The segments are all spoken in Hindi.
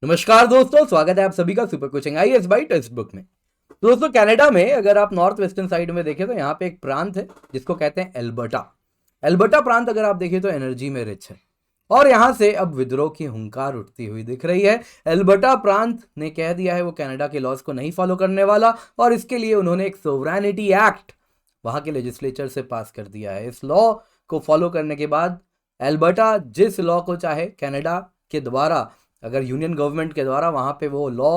नमस्कार दोस्तों, स्वागत है आप सभी का super coaching IAS by text book में। दोस्तों, कनाडा में अगर आप नॉर्थ वेस्टर्न साइड में देखें तो यहाँ पे एक प्रांत है जिसको कहते हैं एल्बर्टा। एल्बर्टा प्रांत अगर आप देखें तो एनर्जी में रिच है और यहाँ से अब विद्रोह की हुंकार उठती हुई दिख रही है। एल्बर्टा प्रांत ने कह दिया है वो कनाडा के लॉज को नहीं फॉलो करने वाला और इसके लिए उन्होंने एक सोवरेनिटी एक्ट वहाँ के लेजिस्लेचर से पास कर दिया है। इस लॉ को फॉलो करने के बाद एल्बर्टा जिस लॉ को चाहे कनाडा के द्वारा, अगर यूनियन गवर्नमेंट के द्वारा वहाँ पे वो लॉ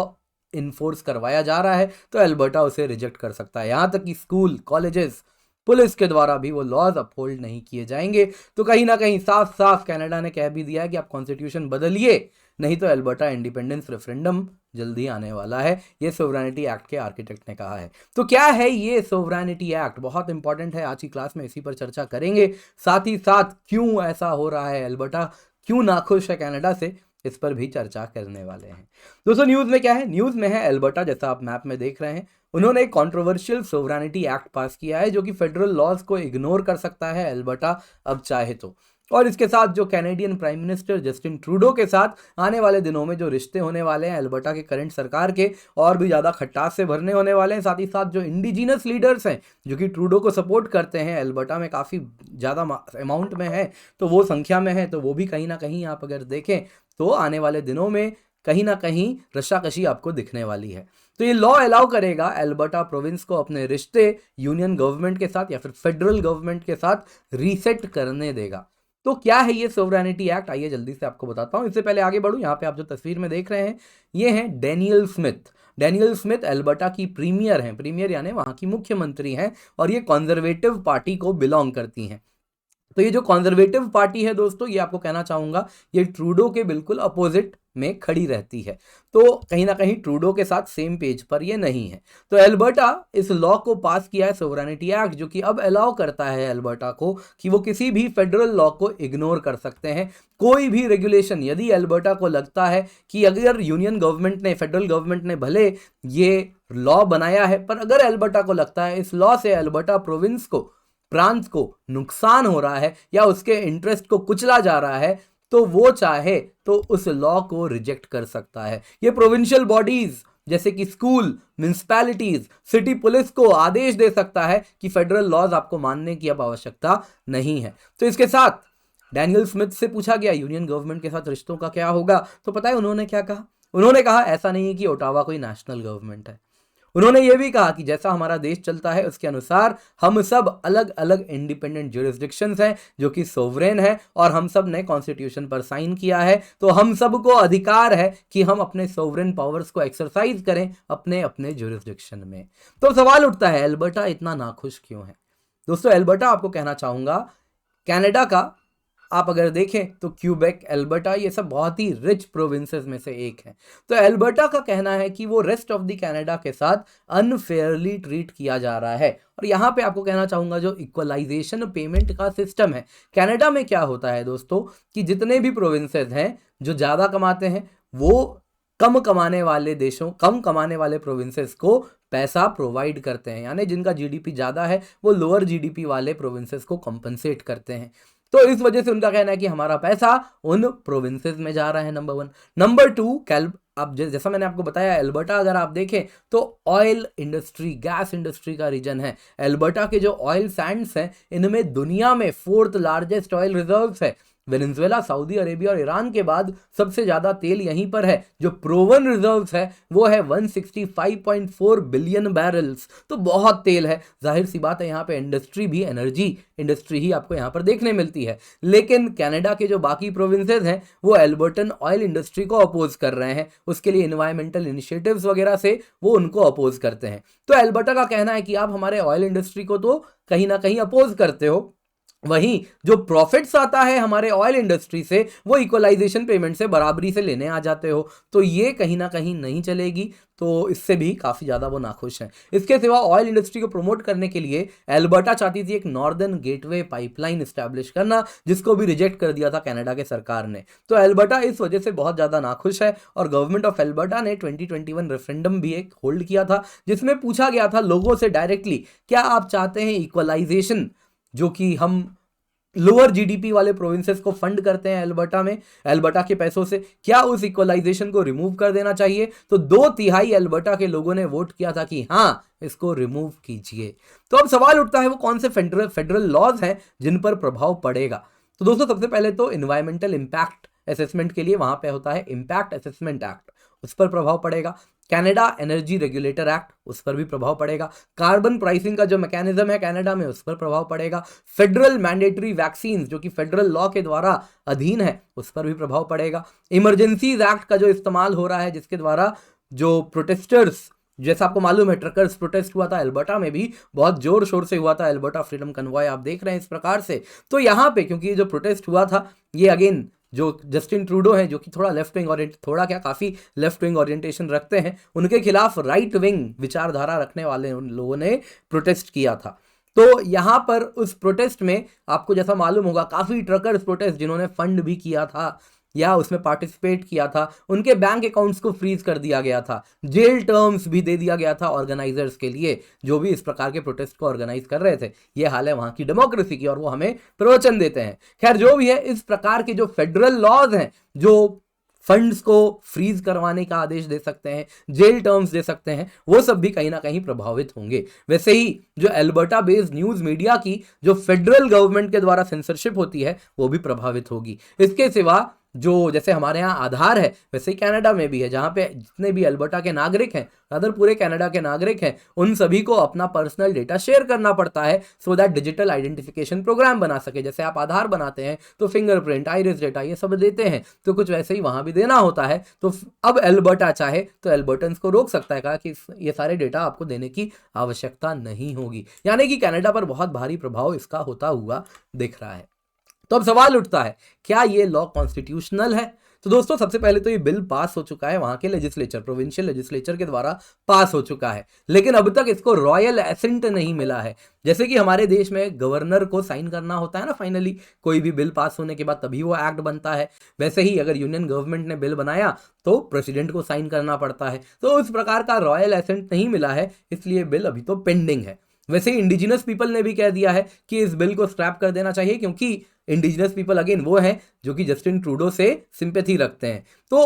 इन्फोर्स करवाया जा रहा है तो एल्बर्टा उसे रिजेक्ट कर सकता है। यहाँ तक कि स्कूल, कॉलेजेस, पुलिस के द्वारा भी वो लॉज अपहोल्ड नहीं किए जाएंगे। तो कहीं ना कहीं साफ साफ कनाडा ने कह भी दिया है कि आप कॉन्स्टिट्यूशन बदलिए, नहीं तो एल्बर्टा इंडिपेंडेंस रेफरेंडम जल्दी आने वाला है। ये सोवरेनिटी एक्ट के आर्किटेक्ट ने कहा है। तो क्या है ये सोवरेनिटी एक्ट? बहुत इंपॉर्टेंट है, आज की क्लास में इसी पर चर्चा करेंगे। साथ ही साथ क्यों ऐसा हो रहा है, एल्बर्टा क्यों नाखुश है कनाडा से, इस पर भी चर्चा करने वाले हैं। दोस्तों, न्यूज में क्या है? न्यूज में है एल्बर्टा, जैसा आप मैप में देख रहे हैं, उन्होंने एक कंट्रोवर्शियल सोवरेनिटी एक्ट पास किया है जो कि फेडरल लॉज को इग्नोर कर सकता है एल्बर्टा अब चाहे तो। और इसके साथ जो Canadian prime minister Justin Trudeau के साथ आने वाले दिनों में जो रिश्ते होने वाले हैं एल्बर्टा के करंट सरकार के, और भी ज़्यादा खट्टास से भरने होने वाले हैं। साथ ही साथ जो इंडिजिनस लीडर्स हैं जो कि ट्रूडो को सपोर्ट करते हैं, एल्बर्टा में काफ़ी ज़्यादा अमाउंट में है, तो वो संख्या में है, तो वो भी कहीं ना कहीं आप अगर देखें तो आने वाले दिनों में कहीं ना कहीं रस्साकशी आपको दिखने वाली है। तो ये लॉ अलाउ करेगा एल्बर्टा प्रोविंस को अपने रिश्ते यूनियन गवर्नमेंट के साथ या फिर फेडरल गवर्नमेंट के साथ रीसेट करने देगा। तो क्या है ये सोवरेनिटी एक्ट? आइए जल्दी से आपको बताता हूं। इससे पहले आगे बढ़ूं, यहाँ पे आप जो तस्वीर में देख रहे हैं ये हैं Daniel Smith. Daniel Smith Alberta की प्रीमियर हैं, प्रीमियर यानी वहां की मुख्यमंत्री हैं, और ये कंजर्वेटिव पार्टी को बिलोंग करती हैं। तो ये जो कंजर्वेटिव पार्टी है दोस्तों, ये आपको कहना चाहूंगा, ये ट्रूडो के बिल्कुल अपोजिट में खड़ी रहती है। तो कहीं ना कहीं ट्रूडो के साथ सेम पेज पर ये नहीं है। तो एल्बर्टा इस लॉ को पास किया है, सोवरेनिटी एक्ट, जो कि अब अलाउ करता है एल्बर्टा को कि वो किसी भी फेडरल लॉ को इग्नोर कर सकते हैं। कोई भी रेगुलेशन, यदि एल्बर्टा को लगता है कि अगर यूनियन गवर्नमेंट ने, फेडरल गवर्नमेंट ने भले ये लॉ बनाया है, पर अगर एल्बर्टा को लगता है इस लॉ से एल्बर्टा प्रोविंस को, प्रांत को नुकसान हो रहा है या उसके इंटरेस्ट को कुचला जा रहा है, तो वो चाहे तो उस लॉ को रिजेक्ट कर सकता है। ये प्रोविंशियल बॉडीज जैसे कि स्कूल, म्युनिसिपैलिटीज, सिटी पुलिस को आदेश दे सकता है कि फेडरल लॉज आपको मानने की अब आवश्यकता नहीं है। तो इसके साथ डैनियल स्मिथ से पूछा गया यूनियन गवर्नमेंट के साथ रिश्तों का क्या होगा, तो पता है उन्होंने क्या कहा? उन्होंने कहा ऐसा नहीं है कि ओटावा कोई नेशनल गवर्नमेंट है। उन्होंने ये भी कहा कि जैसा हमारा देश चलता है उसके अनुसार हम सब अलग अलग इंडिपेंडेंट ज्यूरिसडिक्शंस हैं जो कि सोवरेन है, और हम सब ने कॉन्स्टिट्यूशन पर साइन किया है, तो हम सबको अधिकार है कि हम अपने सोवरेन पावर्स को एक्सरसाइज करें अपने अपने ज्यूरिसडिक्शन में। तो सवाल उठता है एल्बर्टा इतना नाखुश क्यों है? दोस्तों, एल्बर्टा आपको कहना चाहूंगा कनाडा का, आप अगर देखें तो क्यूबेक, एल्बर्टा, ये सब बहुत ही रिच प्रोविंसेस में से एक है। तो एल्बर्टा का कहना है कि वो रेस्ट ऑफ द कनाडा के साथ अनफेयरली ट्रीट किया जा रहा है। और यहाँ पे आपको कहना चाहूंगा जो इक्वलाइजेशन पेमेंट का सिस्टम है कनाडा में, क्या होता है दोस्तों कि जितने भी प्रोविंसेस हैं जो ज़्यादा कमाते हैं वो कम कमाने वाले देशों, कम कमाने वाले प्रोविंसेस को पैसा प्रोवाइड करते हैं, यानी जिनका जीडीपी ज़्यादा है वो लोअर जीडीपी वाले प्रोविंसेस को कंपनसेट करते हैं। तो इस वजह से उनका कहना है कि हमारा पैसा उन प्रोविंसेस में जा रहा है, नंबर वन। नंबर टू, अब जैसा मैंने आपको बताया एल्बर्टा अगर आप देखें तो ऑयल इंडस्ट्री, गैस इंडस्ट्री का रीजन है। एल्बर्टा के जो ऑयल सैंड्स हैं इनमें दुनिया में 4th लार्जेस्ट ऑयल रिजर्व्स है। वेनेजुएला, सऊदी अरेबिया और ईरान के बाद सबसे ज्यादा तेल यहीं पर है। जो प्रोवन रिजर्व्स है वो है 165.4 बिलियन बैरल्स। तो बहुत तेल है, जाहिर सी बात है यहाँ पे इंडस्ट्री भी, एनर्जी इंडस्ट्री ही आपको यहाँ पर देखने मिलती है। लेकिन कनाडा के जो बाकी प्रोविंसेस हैं वो एल्बर्टन ऑयल इंडस्ट्री को अपोज कर रहे हैं, उसके लिए इन्वायरमेंटल इनिशिएटिव्स वगैरह से वो उनको अपोज करते हैं। तो एल्बर्टा का कहना है कि आप हमारे ऑयल इंडस्ट्री को तो कहीं ना कहीं अपोज करते हो, वहीं जो प्रॉफिट्स आता है हमारे ऑयल इंडस्ट्री से वो इक्वलाइजेशन पेमेंट से बराबरी से लेने आ जाते हो, तो ये कहीं ना कहीं नहीं चलेगी। तो इससे भी काफ़ी ज़्यादा वो नाखुश हैं। इसके सिवा ऑयल इंडस्ट्री को प्रमोट करने के लिए एल्बर्टा चाहती थी एक नॉर्दर्न गेटवे पाइपलाइन इस्टेब्लिश करना, जिसको भी रिजेक्ट कर दिया था कनाडा के सरकार ने। तो एल्बर्टा इस वजह से बहुत ज़्यादा नाखुश है, और गवर्नमेंट ऑफ एल्बर्टा ने 2021 रेफरेंडम भी एक होल्ड किया था जिसमें पूछा गया था लोगों से डायरेक्टली, क्या आप चाहते हैं इक्वलाइजेशन, जो कि हम लोअर जीडीपी वाले प्रोविंसेस को फंड करते हैं एल्बर्टा में, एल्बर्टा के पैसों से, क्या उस इक्वलाइजेशन को रिमूव कर देना चाहिए? तो 2/3 एल्बर्टा के लोगों ने वोट किया था कि हाँ, इसको रिमूव कीजिए। तो अब सवाल उठता है वो कौन से फेडरल लॉज हैं जिन पर प्रभाव पड़ेगा। तो दोस्तों सबसे पहले तो इन्वायरमेंटल इंपैक्ट असेसमेंट के लिए वहां पे होता है इंपैक्ट असेसमेंट एक्ट, उस पर प्रभाव पड़ेगा। कनाडा एनर्जी रेगुलेटर एक्ट, उस पर भी प्रभाव पड़ेगा। कार्बन प्राइसिंग का जो मैकेनिज्म है कनाडा में, उस पर प्रभाव पड़ेगा। फेडरल मैंडेटरी वैक्सीन जो कि फेडरल लॉ के द्वारा अधीन है, उस पर भी प्रभाव पड़ेगा। इमरजेंसीज एक्ट का जो इस्तेमाल हो रहा है जिसके द्वारा जो प्रोटेस्टर्स, जैसा आपको मालूम है ट्रकर्स प्रोटेस्ट हुआ था एल्बर्टा में भी, बहुत जोर शोर से हुआ था, एल्बर्टा फ्रीडम कन्वॉय आप देख रहे हैं इस प्रकार से। तो यहाँ पे क्योंकि ये जो प्रोटेस्ट हुआ था ये अगेन जो जस्टिन ट्रूडो हैं जो कि थोड़ा लेफ्ट विंग ओरिएंट, थोड़ा क्या काफ़ी लेफ्ट विंग ओरिएंटेशन रखते हैं, उनके खिलाफ राइट विंग विचारधारा रखने वाले उन लोगों ने प्रोटेस्ट किया था। तो यहाँ पर उस प्रोटेस्ट में आपको जैसा मालूम होगा काफ़ी ट्रकर्स प्रोटेस्ट जिन्होंने फंड भी किया था या उसमें पार्टिसिपेट किया था, उनके बैंक अकाउंट्स को फ्रीज कर दिया गया था, जेल टर्म्स भी दे दिया गया था ऑर्गेनाइजर्स के लिए जो भी इस प्रकार के प्रोटेस्ट को ऑर्गेनाइज कर रहे थे। ये हाल है वहां की डेमोक्रेसी की और वो हमें प्रवचन देते हैं। खैर जो भी है, इस प्रकार के जो फेडरल लॉज हैं जो फंड्स को फ्रीज करवाने का आदेश दे सकते हैं, जेल टर्म्स दे सकते हैं, वो सब भी कहीं ना कहीं प्रभावित होंगे। वैसे ही जो एल्बर्टा बेस्ड न्यूज मीडिया की जो फेडरल गवर्नमेंट के द्वारा सेंसरशिप होती है वो भी प्रभावित होगी। इसके सिवा जो जैसे हमारे यहाँ आधार है वैसे ही कनाडा में भी है, जहाँ पे जितने भी एल्बर्टा के नागरिक हैं, अदर पूरे कनाडा के नागरिक हैं, उन सभी को अपना पर्सनल डेटा शेयर करना पड़ता है so that digital identification programme बना सके। जैसे आप आधार बनाते हैं तो फिंगरप्रिंट, आइरिस डेटा ये सब देते हैं, तो कुछ वैसे ही वहाँ भी देना होता है। तो अब एल्बर्टा चाहे तो एल्बर्टन्स को रोक सकता है, कहा कि ये सारे डेटा आपको देने की आवश्यकता नहीं होगी। यानी कि कनाडा पर बहुत भारी प्रभाव इसका होता हुआ दिख रहा है। तो अब सवाल उठता है क्या ये लॉ कॉन्स्टिट्यूशनल है? तो दोस्तों सबसे पहले तो ये बिल पास हो चुका है, वहां के लेजिस्लेचर, प्रोविंशियल लेजिस्लेचर के द्वारा पास हो चुका है, लेकिन अब तक इसको रॉयल एसेंट नहीं मिला है। जैसे कि हमारे देश में गवर्नर को साइन करना होता है ना फाइनली, कोई भी बिल पास होने के बाद तभी वो एक्ट बनता है, वैसे ही अगर यूनियन गवर्नमेंट ने बिल बनाया तो प्रेसिडेंट को साइन करना पड़ता है। तो उस प्रकार का रॉयल एसेंट नहीं मिला है, इसलिए बिल अभी तो पेंडिंग है। वैसे ही इंडिजिनस पीपल ने भी कह दिया है कि इस बिल को स्क्रैप कर देना चाहिए, क्योंकि इंडिजिनस पीपल अगेन वो हैं जो कि जस्टिन ट्रूडो से सिंपैथी रखते हैं। तो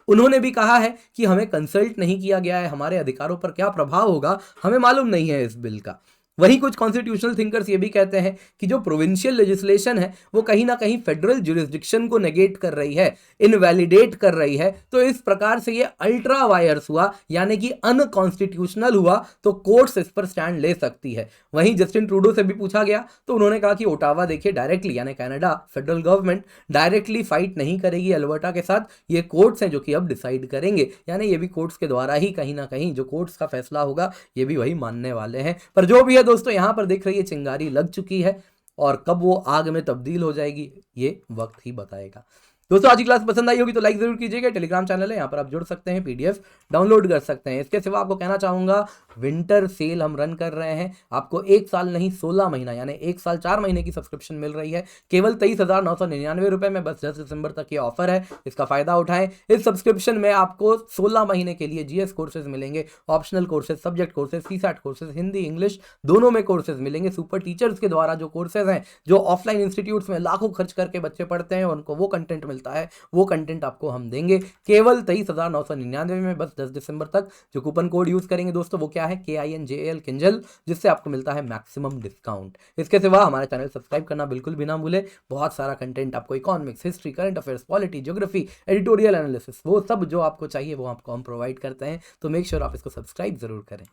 उन्होंने भी कहा है कि हमें कंसल्ट नहीं किया गया है, हमारे अधिकारों पर क्या प्रभाव होगा हमें मालूम नहीं है इस बिल का। वहीं कुछ कॉन्स्टिट्यूशनल थिंकर्स ये भी कहते हैं कि जो प्रोविंशियल लेजिस्लेशन है वो कहीं ना कहीं फेडरल जुरिस्डिक्शन को नेगेट कर रही है, इनवैलिडेट कर रही है। तो इस प्रकार से ये अल्ट्रा वायर्स हुआ, यानी कि अनकॉन्स्टिट्यूशनल हुआ, तो कोर्ट्स इस पर स्टैंड ले सकती है। वहीं जस्टिन ट्रूडो से भी पूछा गया तो उन्होंने कहा कि ओटावा देखिए डायरेक्टली, यानी Canada federal government directly fight नहीं करेगी एल्बर्टा के साथ, ये कोर्ट्स हैं जो कि अब डिसाइड करेंगे, यानी ये भी कोर्ट्स के द्वारा ही कहीं ना कहीं जो कोर्ट्स का फैसला होगा ये भी वही मानने वाले हैं। पर जो भी है दोस्तों, यहां पर देख रही है चिंगारी लग चुकी है और कब वो आग में तब्दील हो जाएगी ये वक्त ही बताएगा। दोस्तों आज की क्लास पसंद आई होगी तो लाइक जरूर कीजिएगा। टेलीग्राम चैनल है, यहाँ पर आप जुड़ सकते हैं, पीडीएफ डाउनलोड कर सकते हैं। इसके सिवा आपको कहना चाहूंगा विंटर सेल हम रन कर रहे हैं, आपको 1 साल नहीं 16 महीना यानी 1 साल 4 महीने की सब्सक्रिप्शन मिल रही है केवल 23,999 रुपए में। बस 10 दिसंबर तक ये ऑफर है, इसका फायदा उठाएं। इस सब्सक्रिप्शन में आपको 16 महीने के लिए जीएस कोर्सेज मिलेंगे, optional courses, subject courses, CSAT courses, Hindi English दोनों में कोर्सेज मिलेंगे। सुपर टीचर्स के द्वारा जो कोर्सेज हैं, जो ऑफलाइन इंस्टीट्यूट्स में लाखों खर्च करके बच्चे पढ़ते हैं, उनको वो कंटेंट मिलता है, वो कंटेंट आपको हम देंगे केवल 23,999 में, बस 10 दिसंबर तक। जो कूपन कोड यूज करेंगे दोस्तों वो क्या है, KINJAL किंजल, जिससे आपको मिलता है मैक्सिमम डिस्काउंट। इसके सिवा हमारे चैनल सब्सक्राइब करना बिल्कुल भी ना भूले, बहुत सारा कंटेंट आपको economics, history, current affairs, polity, geography, editorial analysis, वो सब जो आपको चाहिए वो आपको हम प्रोवाइड करते हैं। तो मेक श्योर आप इसको सब्सक्राइब जरूर करें।